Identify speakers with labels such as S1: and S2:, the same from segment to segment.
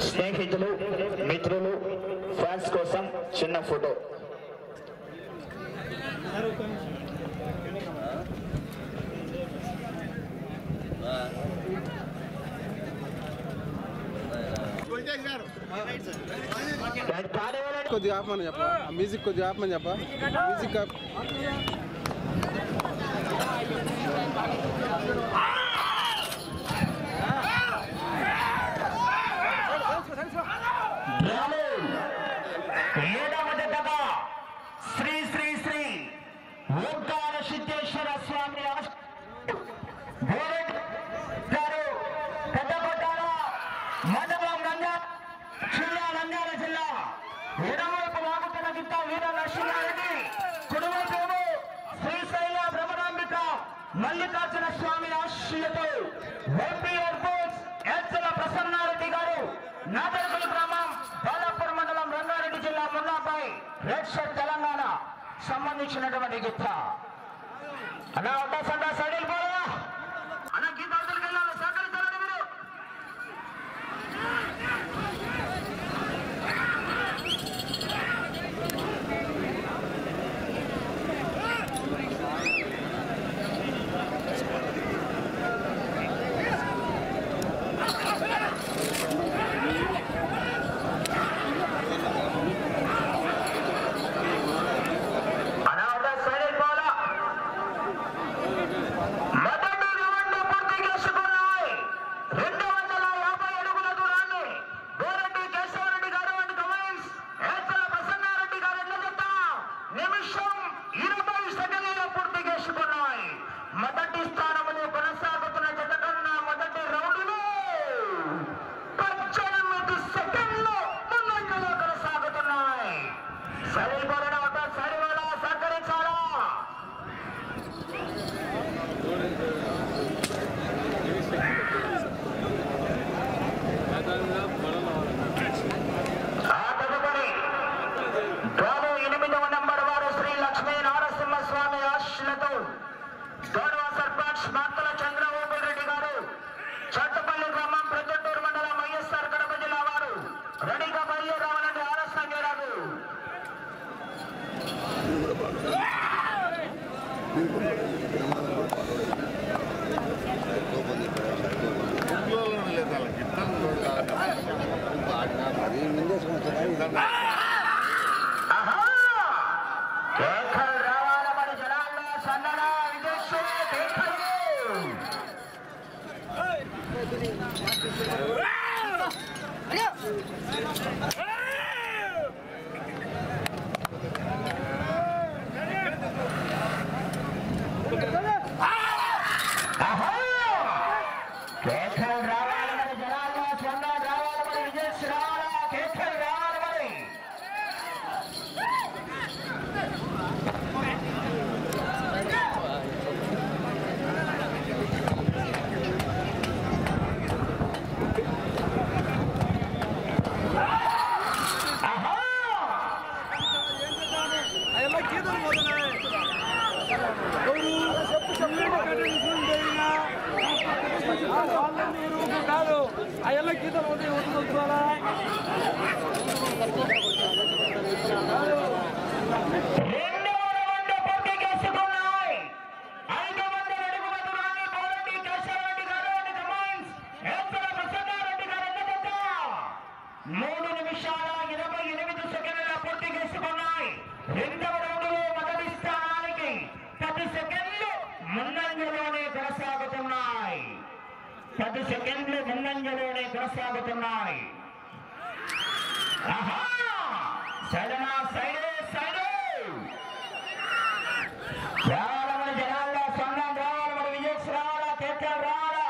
S1: స్నేహితులు మిత్రులు ఫ్యాన్స్ కోసం చిన్న ఫోటో.
S2: కొద్దిగా ఆపమని చెప్ప, మ్యూజిక్ కొద్దిగా ఆపమని చెప్ప, మ్యూజిక్
S1: శ్రీ శ్రీ శ్రీ ఓంకార సిద్ధేశ్వర స్వామి గారు పెద్దకొట్టాల మండలం నంద్యాల జిల్లా ఎడమవైపు వాగుతున్న గిత్త వీర నరసింహారెడ్డి, కుడివైపు శ్రీశైల భ్రమరాంబిక మల్లికార్జున స్వామి ఆశీస్సులతో ఓపీ ఎయిర్పోర్ట్స్ ఎచ్చల ప్రసన్నారెడ్డి గారు నాదరపల్లి గ్రామం బాలాపూర్ మండలం రంగారెడ్డి జిల్లా మున్నాపై రెడ్ షర్ట్ తెలంగాణ సంబంధించినటువంటి గిత్త. అలా ఉంటా సైడ్ పోరా అన్న గీత అవతలకి వెళ్ళాలి, సహకరించాలండి మీరు.
S3: అయ్యల్ల గీతలు
S1: ముందంజలోనే కొనసాగుతున్నాయి. రావాలని జనాల్లో స్వర్ణం రావాలని విజయ్ రావాలా, కేకలు రావాలా.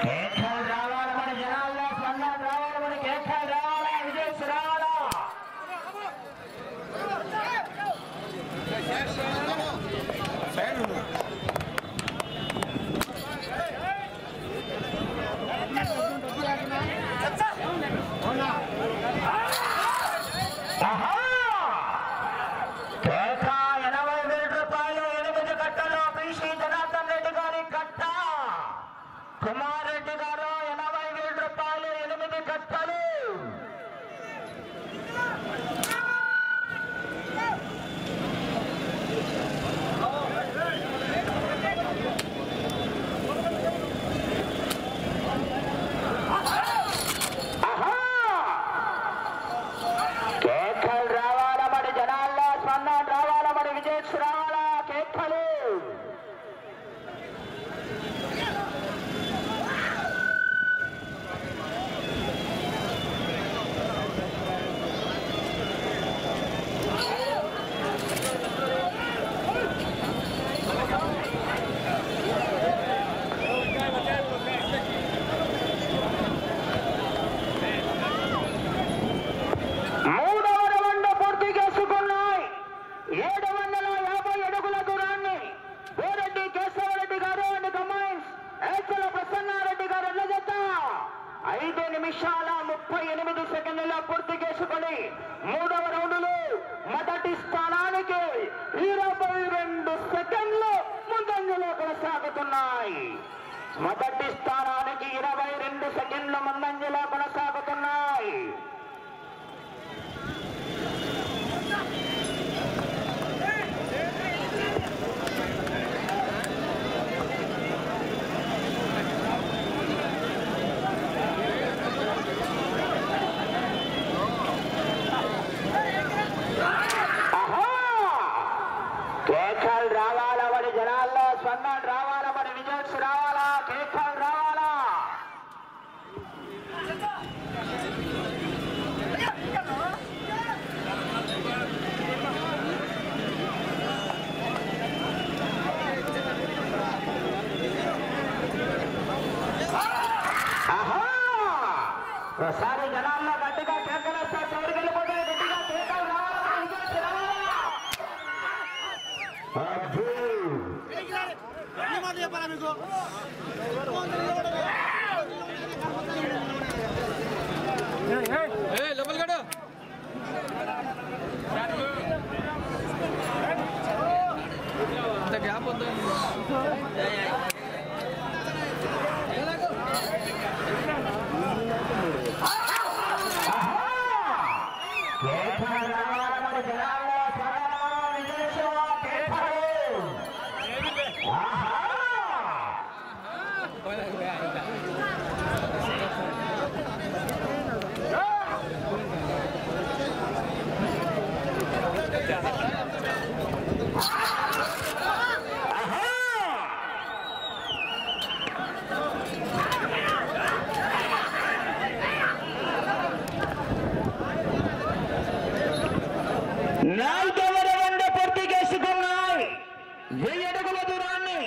S1: కేకలు రావాలని జనాల్లో స్వర్ణం రావాలని కేకలు రావాలా, విజయ్ రావాలా. కుమారెడ్డి గారు 80,000 రూపాయలు 8 కట్టలు. కేకలు రావాల మరి జనాల్లో స్పందన రావాల మరి విజయ్ రావాలా కేకలు. పూర్తి చేసుకుని 3వ రౌండ్లో మొదటి స్థానానికి 22 సెకండ్లు ముందంజలో కొనసాగుతున్నాయి. మొదటి స్థానానికి 22 సెకండ్లు ముందంజలో కొనసాగుతున్నాయి. కేకలు రావాలా మరి జనాల్లో స్పందన రావాలా మరి విజయ్ రావాలా కేకలు రావాలా. ఒకసారి జనాల్లో గట్టిగా కేకలు వస్తే చివరికి వెళ్ళిపోతాయి. గట్టిగా కేకలు రావాలా విజయ్ రావాలా.
S3: గ్యాప్ వద్దా నాలుగవ రౌండ్ పూర్తి చేసుకున్నాయి. 1000 అడుగుల దూరాన్ని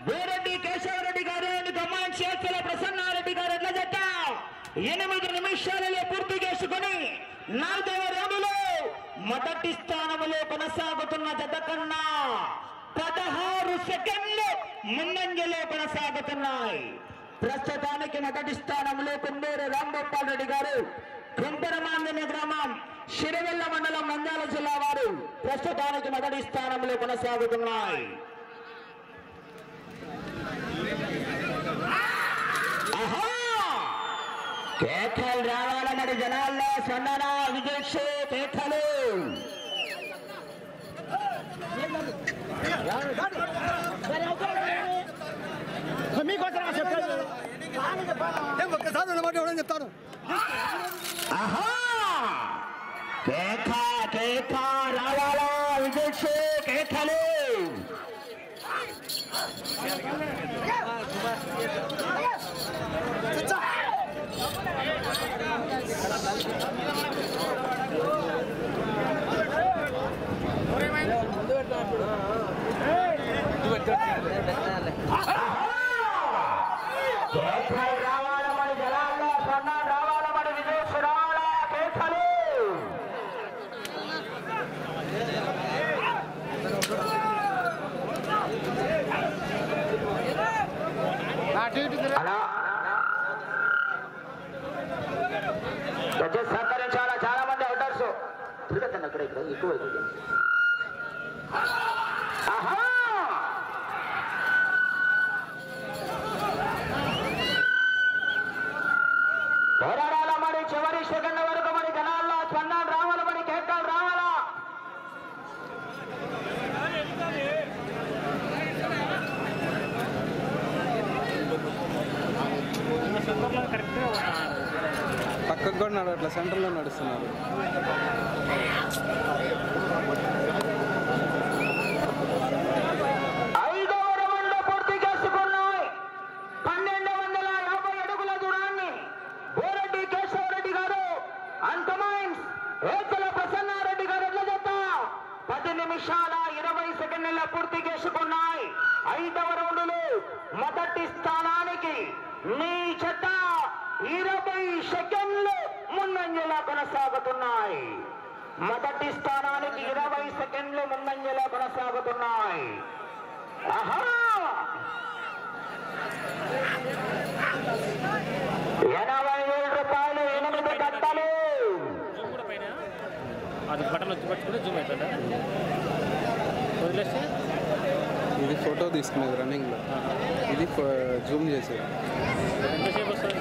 S3: బోరెడ్డి కేశవరెడ్డి గారు గమ్మాన్ చేతుల ప్రసన్నారెడ్డి గారు ఎట్ల జట్ట 8 నిమిషాలలో పూర్తి చేసుకుని 4వ రౌండ్లో మొదటి స్థానంలో కొనసాగుతున్న జత కన్నా 16 సెకండ్లు ముందంజలో కొనసాగుతున్నాయి. ప్రస్తుతానికి మొదటి స్థానంలో కుందూరు రాంగోపాల్ రెడ్డి గారు, కుంపరమాంజన గ్రామం, శిరవెల్ల మండలం, నంద్యాల జిల్లా వారు ప్రస్తుతానికి మొదటి స్థానంలో కొనసాగుతున్నాయి. కేకలు రావాల మరి జనాల్లో స్పందన విజయ్ కేకలు.
S2: ఒక్కసారి నిలబడి ఎవడని చెప్తాను.
S1: కేక కేక రావాలా విజయ్ కేకలు. కేకలు రావాల మరి జనాల్లో స్వర్ణ రావాల మరి విజయ్ రావాలా కేకలు. సహకరించాలా, చాలా మంది అవుతారు. సో తిరగతండి అక్కడ ఇక్కడ ఎక్కువ అవుతుంది.
S2: పక్కకు కూడా నడవట్లా, సెంటర్లో నడుస్తున్నారు.
S3: నిమిషాల 20 సెకండ్ల పూర్తి చేసుకున్నాయి. 5వ రౌండ్లో మొదటి స్థానానికి మీ జత 20 సెకండ్లు ముందంజలా కొనసాగుతున్నాయి. మొదటి స్థానానికి 20 సెకండ్లు ముందంజలా కొనసాగుతున్నాయి. ఆహా 80,000 రూపాయలు 8 గంటలు.
S4: అది బటన్ వచ్చి పట్టుకుంటే జూమ్ అవుతుందా? వదిలేస్తే
S2: ఇది ఫోటో తీసుకునేది రన్నింగ్లో, ఇది జూమ్ చేసేది.
S4: ఎంతసేపు వస్తుంది?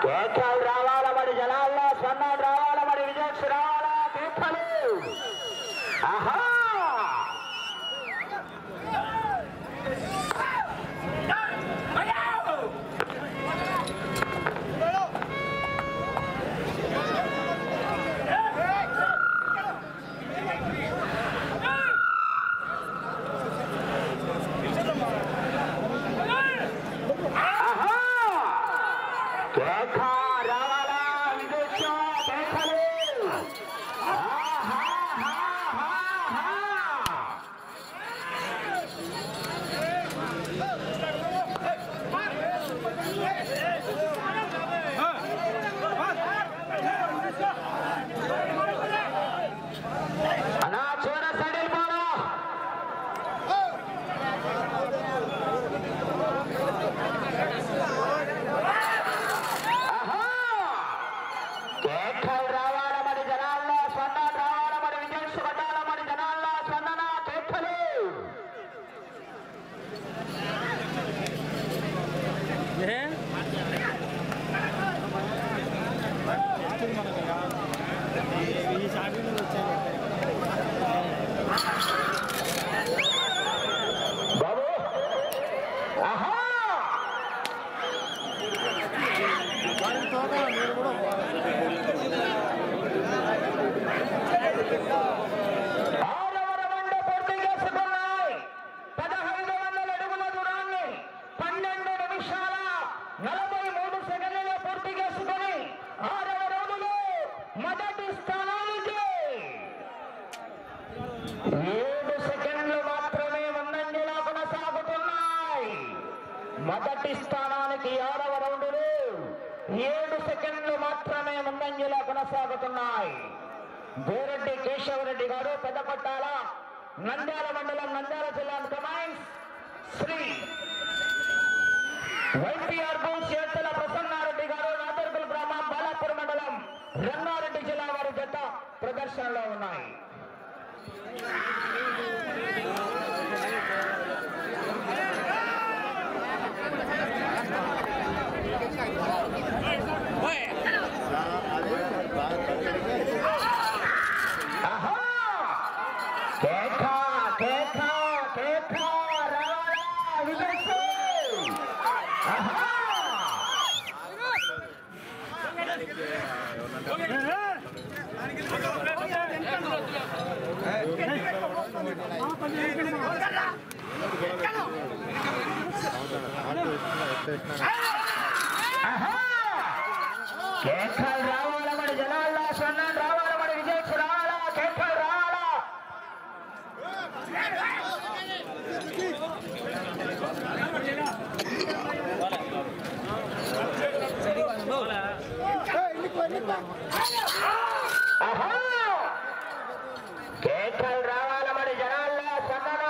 S3: కేకలు రావాల మరి జనాల్లో, స్వర్ణాలు రావాల మరి విజయక్ష రావాలా, కేకలు. ఆహా మొదటి స్థానానికి 6వ రౌండ్లు 7 సెకండ్లు మాత్రమే ముందంజలో కొనసాగుతున్నాయి. బోరెడ్డి కేశవరెడ్డి గారు, పెద్దపట్టాల, నంద్యాల మండలం, నంద్యాల జిల్లా. కమాండ్స్ శ్రీ వైపీఆర్ చేతల ప్రసన్నారెడ్డి గారు, నాదర్గుల్ గ్రామం, బాలాపూర్ మండలం, రంగారెడ్డి జిల్లా వారి జత ప్రదర్శనలో ఉన్నాయి. కేకలు రావాల మరి జనాల్లో, స్వర్ణాలు రావాల మరి విజయక్ష రావాలా, కేకలు రావాలా. కేకలు రావాల మరి జనాల్లో, స్వర్ణాలు.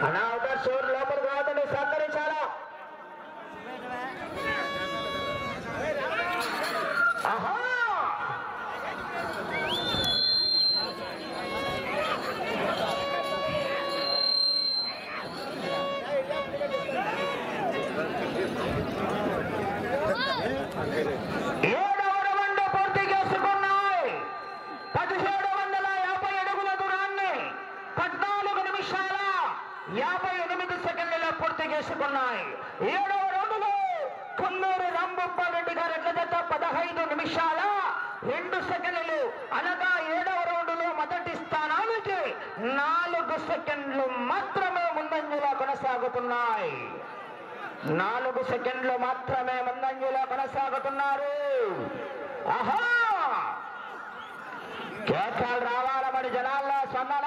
S3: అనాథర్ షోర్ లోపలికి రావద్దని సహకరించాలా. ఆహా ఏడవ రౌండ్ పూర్తి చేసుకున్నాయి. 1750 చేసుకున్నాయి. 7వ రౌండ్లో కొల్లూరు రాంభూపాల్ రెడ్డి గారు ఎట్ల జత 15 నిమిషాల 2 సెకండ్లు అనగా 7వ రౌండ్లో మొదటి స్థానానికి 4 సెకండ్లు మాత్రమే ముందంజలో కొనసాగుతున్నాయి. 4 సెకండ్లు మాత్రమే ముందంజలో కొనసాగుతున్నారు. ఆహా కేకాలు రావాల మరి జనాల్లో స్పందన.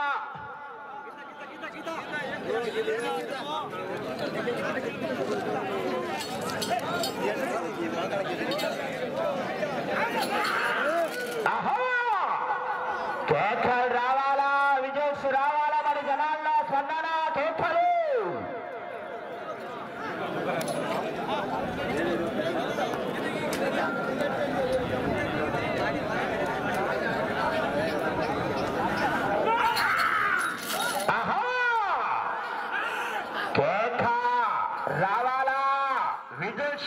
S3: ఆహా కేకాలు రావాలా విజయ్ రావాలా మరి జనాల్లో స్పందన. కేకలు రావాలా విజయ్.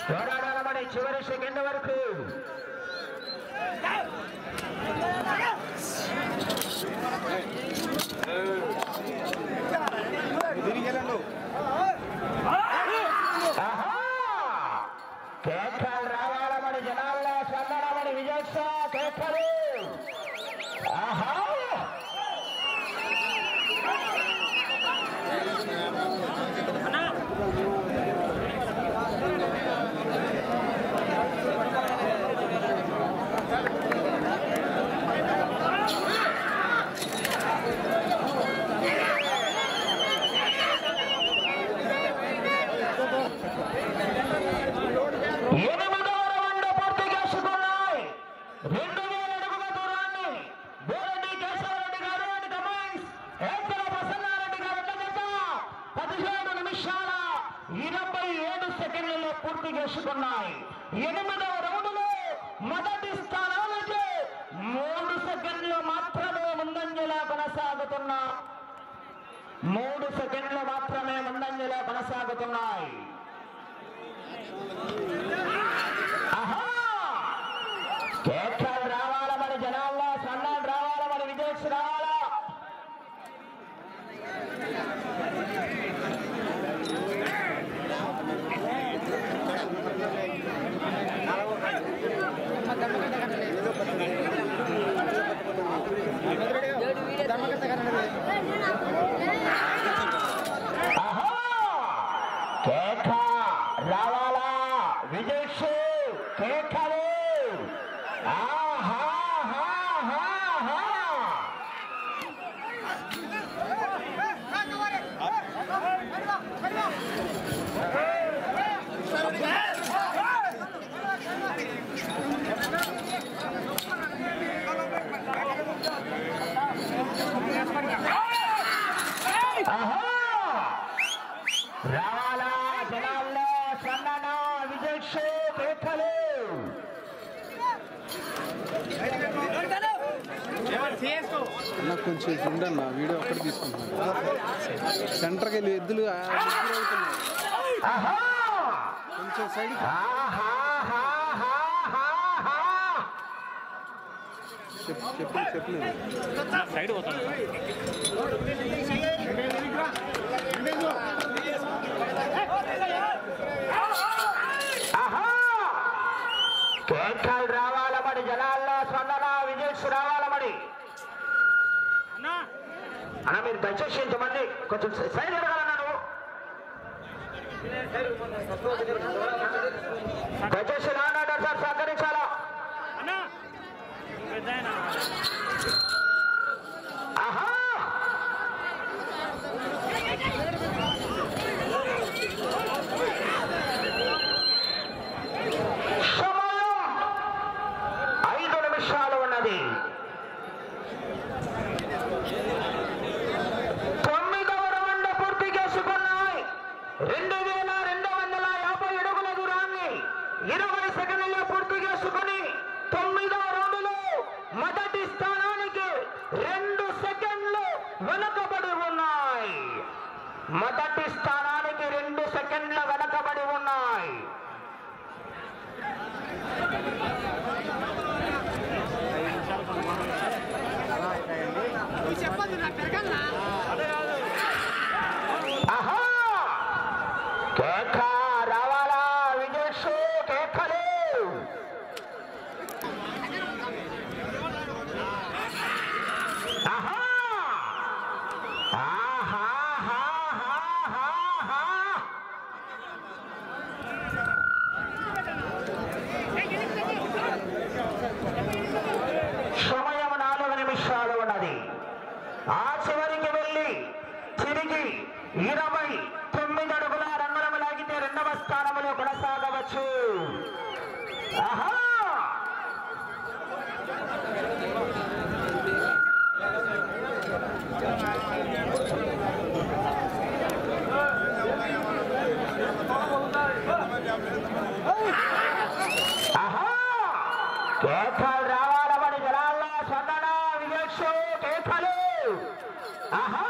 S3: పోరాడాలమని చివరి సెకండ్ వరకు. కేకలు రావాలమని జనాల్లో స్పందనమని విజయోత్సవ కేకలు. ఆహా పూర్తి చేసుకున్నాయి. 8వ రౌండ్లో మొదటి స్థానానికి 3 సెకండ్లు మాత్రమే ముందంజలో కొనసాగుతున్నా. 3 సెకండ్లు మాత్రమే ముందంజలో కొనసాగుతున్నాయి. ఆహా కేకలు రావాల మరి జనాల్లో సన్నాలు రావాల మరి విజయ్ రావాలా. కేక రావాలా విజయ్ కేకలు. రావాలా జనాల్లో సన్నన విజయ్ కేకలు.
S2: అన్న కొంచెం ఉండన్న వీడియో ఒక్కటి తీసుకుంటున్నాను. సెంటర్కి వెళ్ళి ఎద్దులు అవుతున్నాయి. కొంచెం సైడ్ చెప్పలేదు
S4: సైడ్ పోతాను.
S3: కేకలు రావాల మరి జనాల్లో స్పందన విజయ్ రావాల మరి. అన్న మీరు దయచేసి ఇంతమంది కొంచెం సైడ్ ఎడగాలన్నా నువ్వు. దయచేసి నాన్న సార్ సహకరించాలా. ఆహా సమయం 5 నిమిషాలు ఉన్నది. 9వ రౌండ్ పూర్తి చేసుకున్నాయి. 2250 అడుగుల దూరాన్ని 20 సెకండ్లలో పూర్తి చేసుకుని
S1: మొదటి స్థానానికి 2 సెకండ్ల వెనకబడి ఉన్నాయి. ఆహా కేక రావాలా విజేష్ కేకలు. ఆహా సమయం 4 నిమిషాలు ఉన్నది. ఆ చివరికి వెళ్ళి తిరిగి 29 అడుగుల రంగులం లాగితే 2వ స్థానంలో కొనసాగవచ్చు. ఆహా కేకలు రావాలమని జనాల్లో స్పందన విజేష్ కేకలు. ఆహా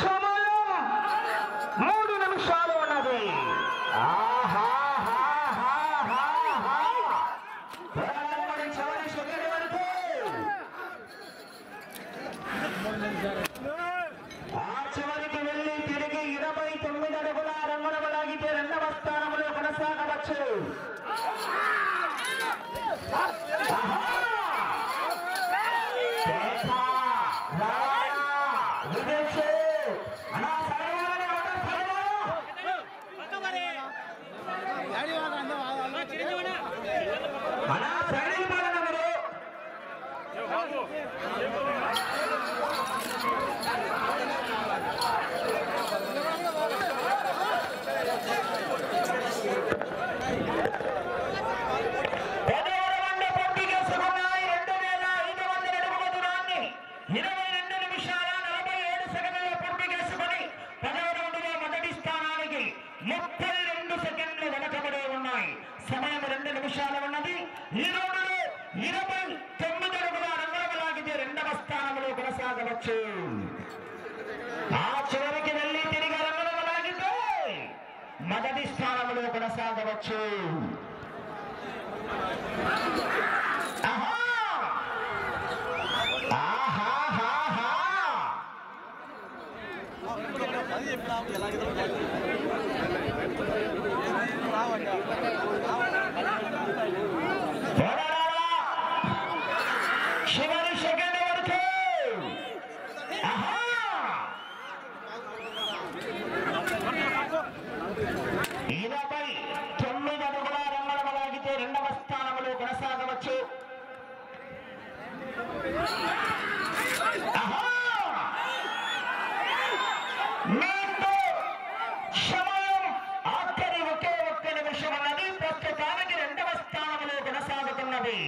S1: సమయం 3 నిమిషాలు ఉన్నది. ఆహా ఆ చివరికి వెళ్ళి తిరిగి 29 అడుగుల రంగులం లాగితే 2వ స్థానంలో కొనసాగవచ్చు. సమయం 2 నిమిషాలు ఉన్నది. ఈ రోజులో 29 అడుగుల రంగులం లాగితే 2వ స్థానంలో కొనసాగవచ్చు. ఆ చివరికి వెళ్ళి తిరిగి రంగులం లాగితే మొదటి స్థానంలో కొనసాగవచ్చు. చివరి సెకండ్ వరకు 29 అడుగుల రంగులం లాగితే 2వ స్థానంలో కొనసాగవచ్చు. సమయం ఆఖరి ఒకే 1 నిమిషం అన్నది. ప్రస్తుతానికి 2వ స్థానంలో కొనసాగుతున్నది.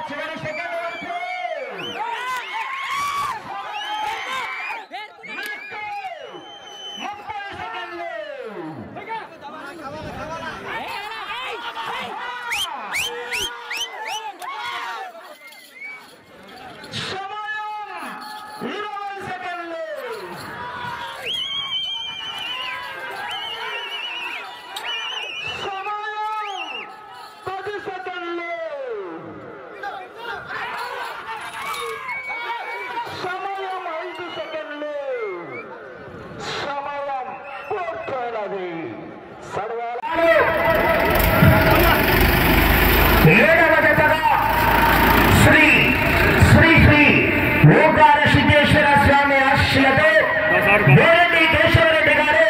S1: చివరి సెకండ్ వరకు 30 సెకండ్లు. ఏడవ జతగా శ్రీ శ్రీ శ్రీ ఓంకార సిద్ధేశ్వర స్వామి ఆశీస్సులతో కేశవరెడ్డి గారు